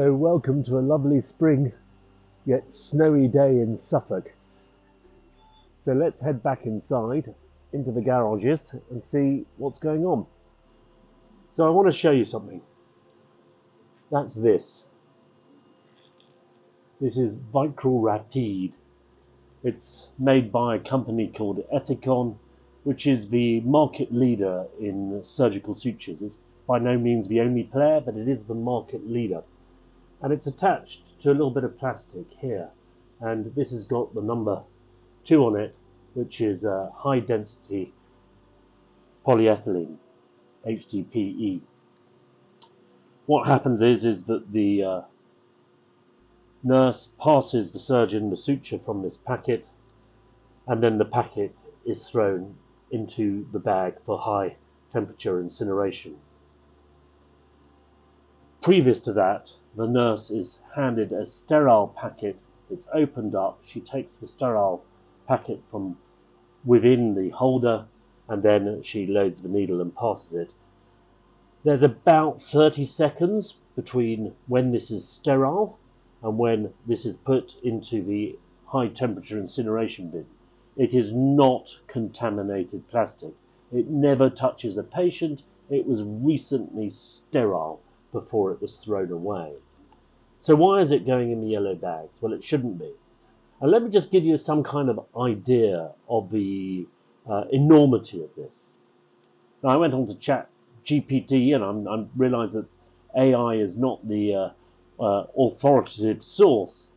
So welcome to a lovely spring yet snowy day in Suffolk. So let's head back inside into the garages and see what's going on. So I want to show you something. That's this. This is Vicryl Rapide. It's made by a company called Ethicon, which is the market leader in surgical sutures. It's by no means the only player, but it is the market leader. And it's attached to a little bit of plastic here, and this has got the number 2 on it, which is high density polyethylene, HDPE. What happens is that the nurse passes the surgeon the suture from this packet, and then the packet is thrown into the bag for high temperature incineration. Previous to that, the nurse is handed a sterile packet. It's opened up. She takes the sterile packet from within the holder, and then she loads the needle and passes it. There's about 30 seconds between when this is sterile and when this is put into the high temperature incineration bin. It is not contaminated plastic. It never touches a patient. It was recently sterile before it was thrown away. So why is it going in the yellow bags? Well, it shouldn't be. And let me just give you some kind of idea of the enormity of this. Now, I went on to chat GPT, and I realised that AI is not the authoritative source,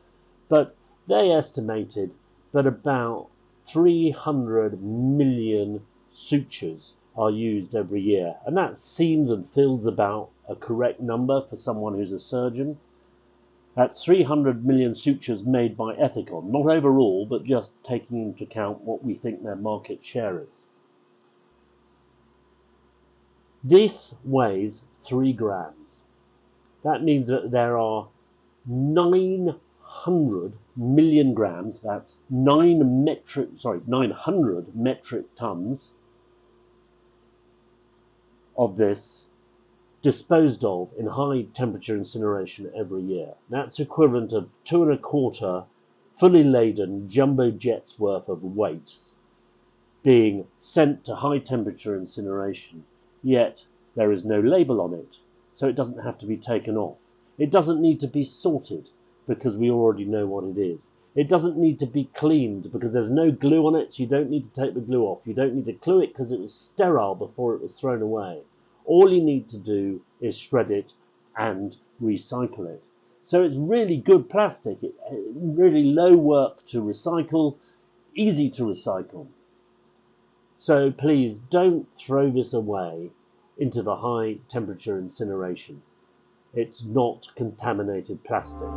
but they estimated that about 300 million sutures are used every year, and that seems and feels about a correct number for someone who's a surgeon. That's 300 million sutures made by Ethicon, not overall, but just taking into account what we think their market share is. This weighs 3 grams. That means that there are 900 million grams, that's 900 metric tons of this disposed of in high temperature incineration every year. That's equivalent of 2¼ fully laden jumbo jets worth of weight being sent to high temperature incineration, yet there is no label on it, so it doesn't have to be taken off. It doesn't need to be sorted because we already know what it is. It doesn't need to be cleaned because there's no glue on it, so you don't need to take the glue off. You don't need to glue it because it was sterile before it was thrown away. All you need to do is shred it and recycle it. So it's really good plastic. Really low work to recycle, easy to recycle. So please don't throw this away into the high temperature incineration. It's not contaminated plastic.